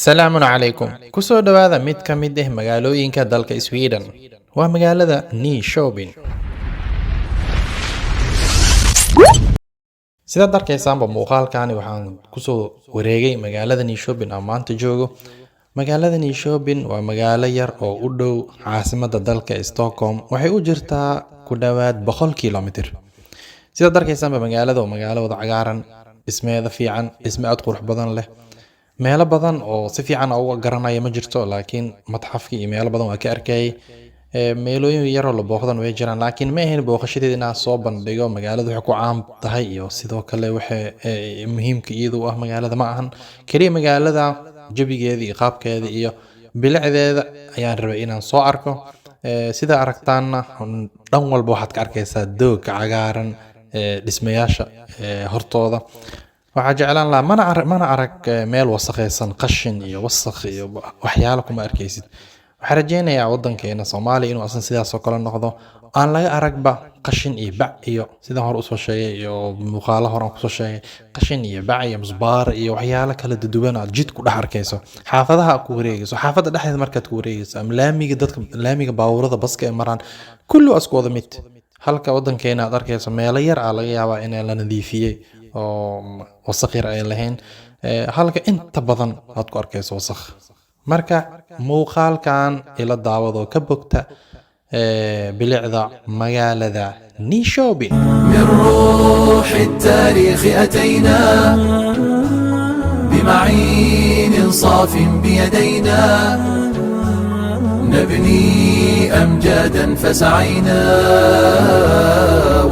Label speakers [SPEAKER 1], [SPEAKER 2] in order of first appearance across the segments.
[SPEAKER 1] salaamun calaykum ku soo dhowaada mid ka mid ah magaalooyinka dalka Sweden waa magaalada Nyköping sidaad arkaysaanba muuqaalkani waxaan ku soo wareegay magaalada Nyköping aan maanta joogo magaalada Nyköping waa magaalo yar oo u dhow caasimadda dalka Stockholm waxay u jirtaa ku dhawaad 100 kiiloomitir sidaad arkaysaanba magaalada waa magaalo wada cagaaran dhismeeda fiican dhisme aad qurux badan leh meelo badan oo si fiican uga garanaya ma jirto laakiin madxafki iyo meelo badan waa ka arkay meelooyin yar oo la booqdan way jiraan laakiin ma ahayn booqashadeeda inaan soo bandhigo magaalada waxa ku caan tahay iyo sidoo kale waxa muhiimka iyadu ah magaalada ma ahan kaliya magaalada jabigeeda iyo qaabkeeda iyo bilicdeeda ayaan rabay inaan soo arko sida aragtaana dhan walba waxaad ka arkaysaa doog cagaaran dhismayaasha hortooda waxaa jeclaan lahaa mana arag meel wasakhaysan qashin iyo wasakh iyo waxyaalo kuma arkaysid waxaan rajeynayaa waddankeena Soomaaliya inuu asan sidaas oo kale noqdo aan laga aragba qashin iyo bac iyo sidaan hore u soo sheegay iyo muuqaalo hore aan ku soo sheegay qashin iyo bac iyo musbaar iyo waxyaalo kala duwan aad jid ku dhex arkayso xaafadaha ku wareegayso xaafadda dhexdeeda markaad ku wareegayso ama laamiga baabuurada baska ee maraan kullu isku wada mid halka waddankeena aad arkayso meelo yar laga yaabaa in la nadiifiyay oo wasakh yar ay lahayn halka inta badan aad ku arkayso wasakh marka muuqaalkan ila daawado ka bogta bilicda magaalada Nyköping
[SPEAKER 2] من روح التاريخ أتينا بمعين صاف بيدينا نبني أمجادا فسعينا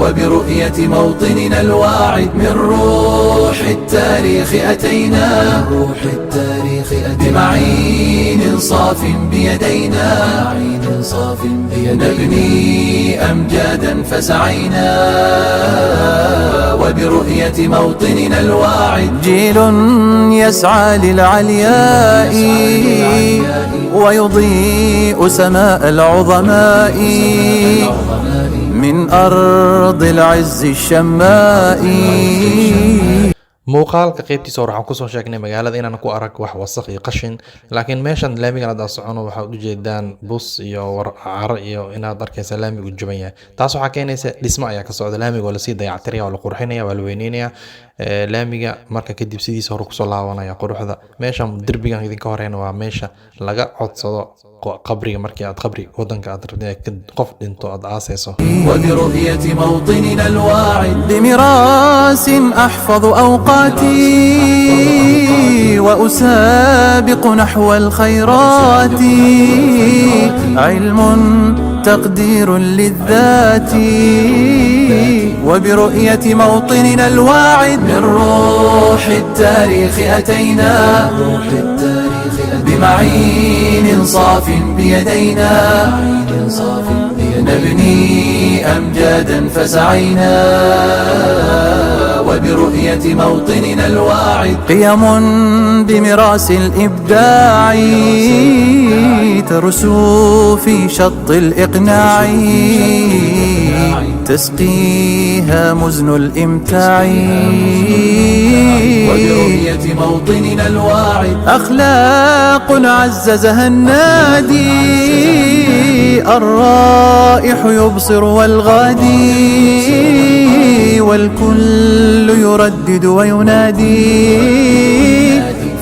[SPEAKER 2] وبرؤية موطننا الواعد من روح التاريخ أتينا بمعين صاف بيدينا نبني أمجادا فسعينا وبرؤية موطننا الواعد جيل يسعى للعلياء ويضيء سماء العظماء من أرض العز الشماء
[SPEAKER 1] muuqaalka qaybtiisa hore waxaan ku soo sheegnay magaalada inaan ku arag wax wasakh iyo qashin laakiin meeshan laamiga la socono waxa u jeedaan bus iyo caro iyo inaad arkaysa laamigu jaban yahay taas waxa keenaysa dhismo ayaa ka socda laamiga oo la sii dayactiraya oo la qurxinaya waa la weyneynaya laamiga marka kadib sidiisa hore ku soo laabanaya quruxda meeshan derbigan idinka horeena waa meesha laga codsado qabriga markii aad qabri wadanka aad rabtay qof dhinto aad aasayso
[SPEAKER 2] وبرؤية موطننا الواعد بمراس أحفظ أوقاتي وأسابق نحو الخيرات علم تقدير للذات وبرؤية موطننا الواعد من روح التاريخ أتينا بمعين صاف بيدينا نبني أمجادا فسعينا وبرؤية موطننا الواعد قيم بمراس الإبداع ترسو في شط الإقناع تسقيها مزن الإمتاع وبرؤية موطننا الواعد أخلاق عززها النادي الرائح يبصر والغادي والكل يردد وينادي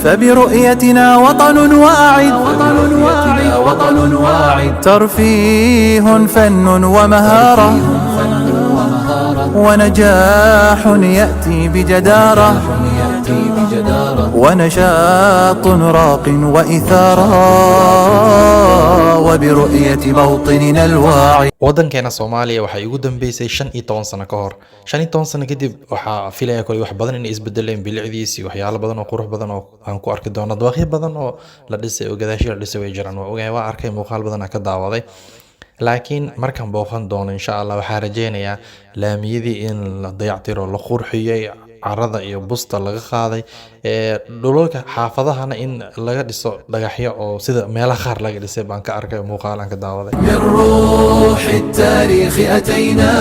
[SPEAKER 2] فبرؤيتنا وطن واعد ترفيه فن ومهارة ونجاح يأتي بجدارة ونشاط راق وإثارة وبرؤية موطننا الواعي
[SPEAKER 1] waddankeena Soomaaliya waxay ugu dambeysay 15 sano ka hor 15 sano kadib waxa filayaa kale wax badan in isbedeleen bilicdiisi waxyaalo badan oo qurux badan oo aan ku arki doono dabaqyo badan oo la dhisay oo gadaashii la dhisay way jiraan waa arkay muuqaal badan ka daawaday laakiin markaan booqan doono insha Allah waxaan rajeynayaa laamiyadii in la dayactiro la qurxiyay carada iyo busta laga qaaday dhulalka xaafadahana in laga dhiso dhagaxyo oo sida meelaha qaar laga dhisay baan ka arkay muuqaal aan ka daawaday
[SPEAKER 2] من روح التاريخ أتينا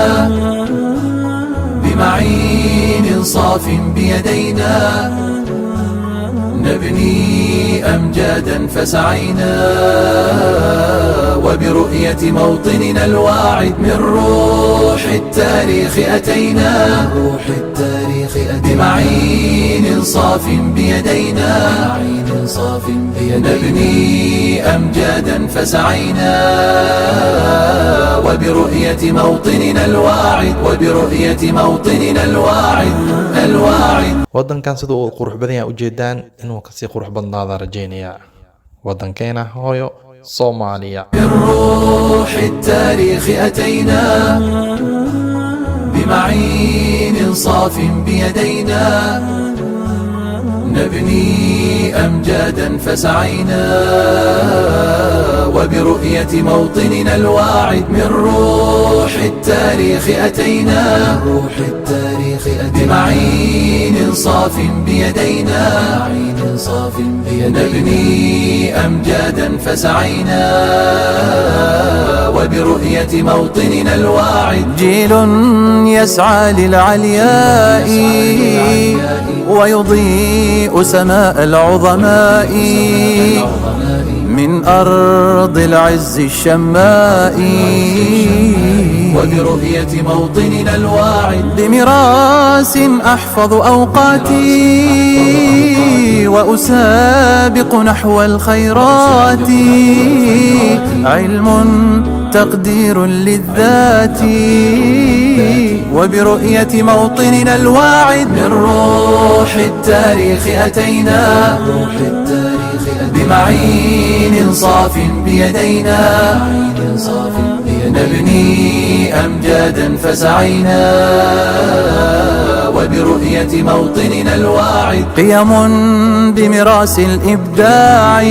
[SPEAKER 2] بمعين صاف بيدينا نبني أمجادا فسعينا وبرؤية موطننا الواعد من روح التاريخ أتينا بمعين صاف بيدينا نبني أمجادا فسعينا وبرؤية موطننا الواعد
[SPEAKER 1] waddankan sida uu qurux badan yahay ujeedaan inuu kasii qurux badnaada rajaynayaa waddankeena hooyo Soomaaliya.
[SPEAKER 2] من روح التاريخ أتينا بمعين صاف بيدينا نبني أمجادا فسعينا وبرؤية موطننا الواعد من روح التاريخ أتينا بمعين صاف بيدينا نبني أمجادا فسعينا وبرؤية موطننا الواعد جيل يسعى للعلياء ويضيء سماء العظماء من أرض العز الشماء وبرؤية موطننا الواعد بمراس أحفظ أوقاتي وأسابق نحو الخيرات علم تقدير للذات وبرؤية موطننا الواعد من روح التاريخ أتينا بمعين صاف بيدينا نبني أمجادا فسعينا وبرؤية موطننا الواعد قيم بمراس الإبداع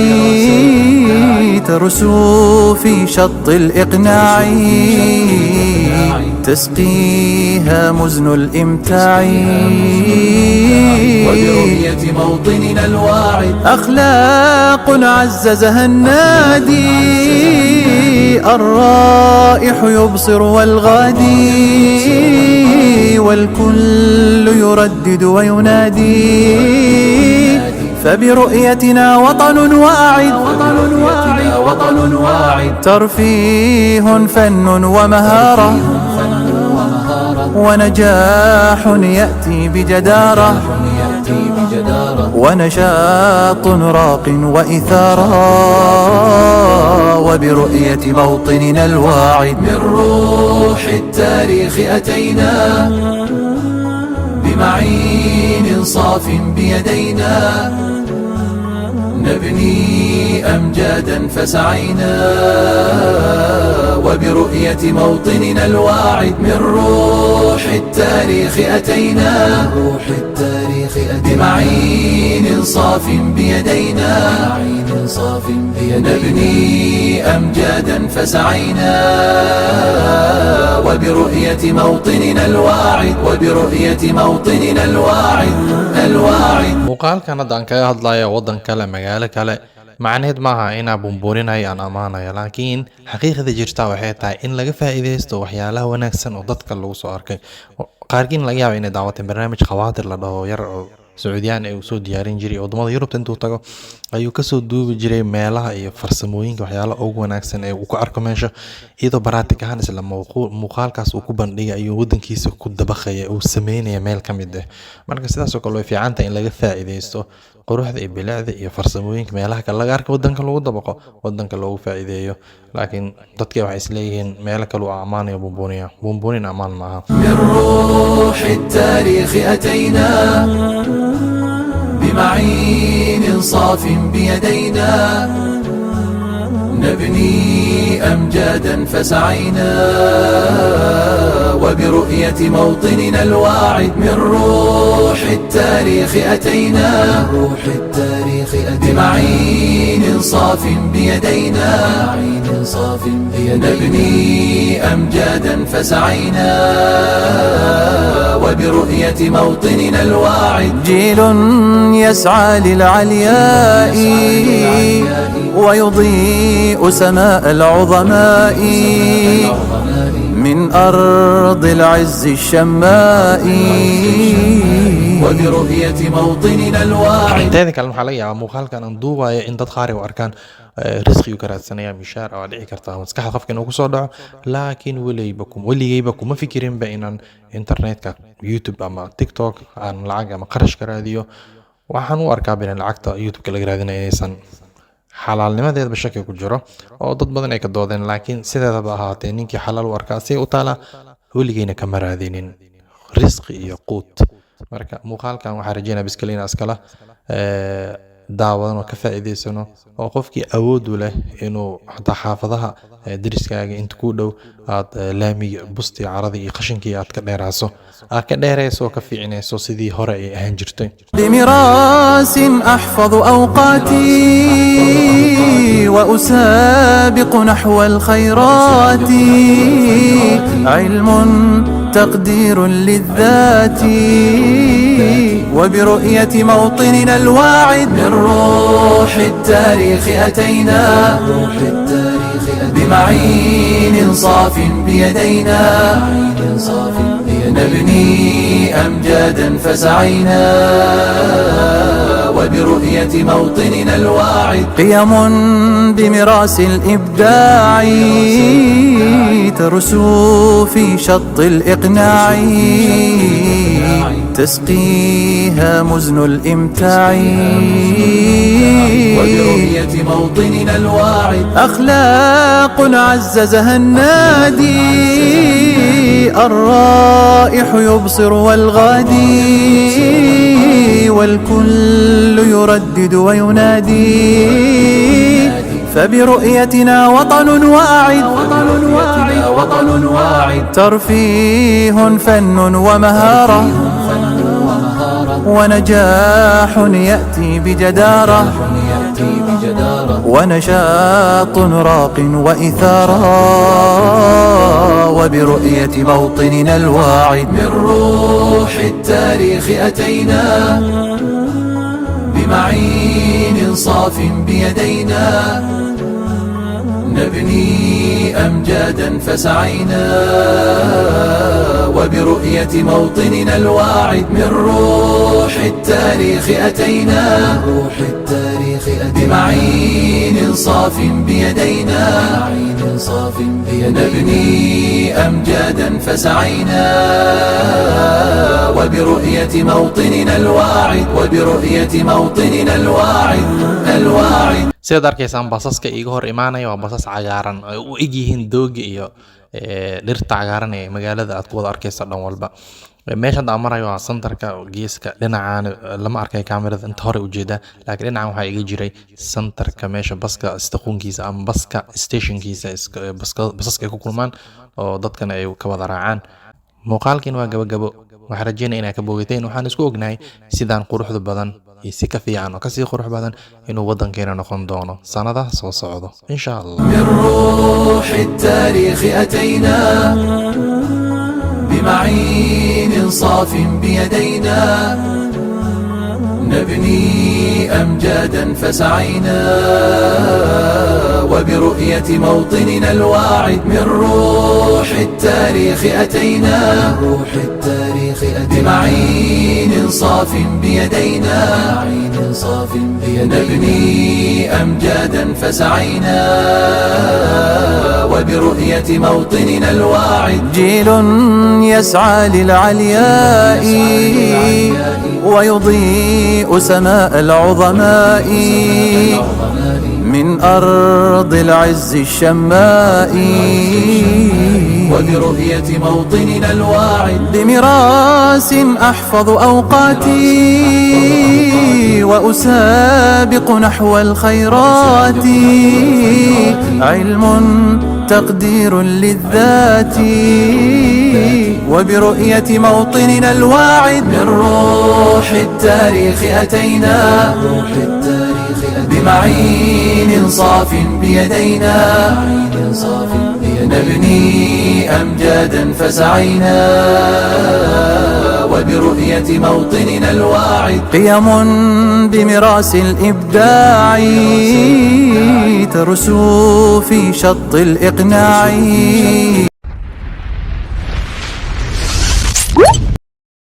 [SPEAKER 2] ترسو في شط الإقناع تسقيها مزن الإمتاع وبرؤية موطننا الواعد أخلاق عززها النادي الرائح يبصر والغادي والكل يردد وينادي فبرؤيتنا وطن واعد ترفيه فن ومهارة ونجاح يأتي بجدارة ونشاط راق وإثارة وبرؤية موطننا الواعد من روح التاريخ أتينا بمعين صاف بيدينا نبني أمجادا فسعينا وبرؤية موطننا الواعد من روح التاريخ أتينا بمعين صاف بيدينا نبني أمجادا فسعينا وبرؤية موطننا الواعد
[SPEAKER 1] muuqaalkan hadda aan kaga hadlayo waddan kale magaalo kale macnaheed maaha inaan bumbuurinayo aan ammaanayo laakiin xaqiiqada jirta waxay tahay in laga faa'iideysto waxyaalaha wanaagsan oo dadka lagu soo arkay qaarkiin laga yaabo inay daawateen barnaamij khawaatir la dhaho yar oo Sacuudiyaan ay soo diyaarin jiray wadamada Yurubta intuu tago ayuu ka soo duubi jiray meelaha iyo farsamooyinka waxyaalaha ugu wanaagsan ee uu ku arko meesha iyadoo baraatig ahaan isla muuqaalkaas uu ku bandhigay ayuu wadankiisa ku dabaqaya uu sameynaya meel ka mid ah marka sidaas oo kale way fiican tahay in laga faa'iideysto quruxda iyo bilicda iyo farsamooyinka meelaha kale laga arko wadanka lagu dabaqo wadanka loogu faa'iideeyo laakiin dadka waxay isleeyihiin meel kale oo ammaan iyo bumbuunin ammaan maaha
[SPEAKER 2] من روح التاريخ أتينا بمعين صاف بيدينا نبني أمجادا فسعينا وبرؤية موطننا الواعد من روح التاريخ أتينا بمعين صاف بيدينا نبني أمجادا فسعينا وبرؤية موطننا الواعد جيل يسعى للعلياء ويضيء سماء العظماء من أرض العز الشماء وبرؤية موطننا الواعد.
[SPEAKER 1] teeda kale waxaa laga yaabaa muuqaalkan aan duubayo in dad qaar ay u arkaan risqi uu ka raadsanaya mishaar oo dhici karta maskaxda qofka inuu kusoo dhaco, laakiin weligeyba kuma fikirinba inaan internetka YouTube ama TikTok aan lacag ama qarash ka raadiyo. waxaan u arkaa in lacagta YouTube-ka laga raadinayo inaysan xalaalnimadeedba shaki ku jiro oo dad badan ay ka doodeen, laakiin sideedaba ahaatee ninkii xalaal u arkaa si u taala weligeyna kama raadinin risqi iyo quut. marka muuqaalkan waxaa rajeynaa biskaliina iskala daawadan oo ka faa'iideysano, oo qofkii awood u leh inuu xataa xaafadaha deriskaaga inta ku dhow aad laamiga busti caradii iyo qashinkii aad ka dheeraaso, aad ka dheerayso oo ka fiicinayso sidii hore ay ahaan jirtay.
[SPEAKER 2] بمراس أحفظ أوقاتي وأسابق نحو الخيرات، علم تقدير للذات وبرؤية موطننا الواعد. من روح التاريخ أتينا بمعين صاف بيدينا، نبني أمجادا فسعينا وبرؤية موطننا الواعد. قيم بمراس الإبداع ترسو في شط الإقناع، تسقيها مزن الإمتاع وبرؤية موطننا الواعد. أخلاق عززها النادي، الرائح يبصر والغادي، والكل يردد وينادي، فبرؤيتنا وطن واعد. ترفيه فن ومهارة، ونجاح يأتي بجدارة، ونشاط راق وإثارة وبرؤية موطننا الواعد. من روح التاريخ أتينا بمعين صاف بيدينا، نبني أمجادا فسعينا وبرؤية موطننا الواعد. من روح التاريخ أتينا بمعين صاف بيدينا، نبني أمجادا فسعينا وبرؤية موطننا الواعد. وبرؤية موطننا الواعد.
[SPEAKER 1] sidaad arkaysaan basaska iiga hor imaanaya waa basas cagaaran ay u eg yihiin dooga iyo dhirta cagaaran ee magaalada aad ku wada arkaysa dhan walba. meesha aan marayo waa santarka geeska dhinacaan lama arkay kaamirada inta hore ujeeda, laakiin dhinacan waxaa iga jiray santarka meesha baska istaquunkiisa ama baska stationkiisa basaska ay ku kulmaan oo dadkan ay ka wada raacaan. muuqaalkiin waa gabagabo, waxaan rajeynaya inaad ka boogateen. waxaan isku ognahay sidaan quruxda badan iyo si ka fiican oo kasii qurux badan inuu wadankeena noqon doono sanadaha soo socdo insha Allah.
[SPEAKER 2] من روح التاريخ أتينا بمعين صاف بيدينا، نبني أمجادا فسعينا وبرؤية موطننا الواعد. من روح التاريخ أتينا بمعين صاف بيدينا، نبني أمجادا فسعينا وبرؤية موطننا الواعد. جيل يسعى للعلياء ويضيء سماء العظماء، من أرض العز الشماء وبرؤية موطننا الواعد. بمراس أحفظ أوقاتي وأسابق نحو الخيرات، علم تقدير للذات وبرؤية موطننا الواعد. من روح التاريخ أتينا بمعين صاف بيدينا، نبني أمجادا فسعينا وبرؤية موطننا الواعد. قيم بمراس الإبداع ترسو في شط الإقناع،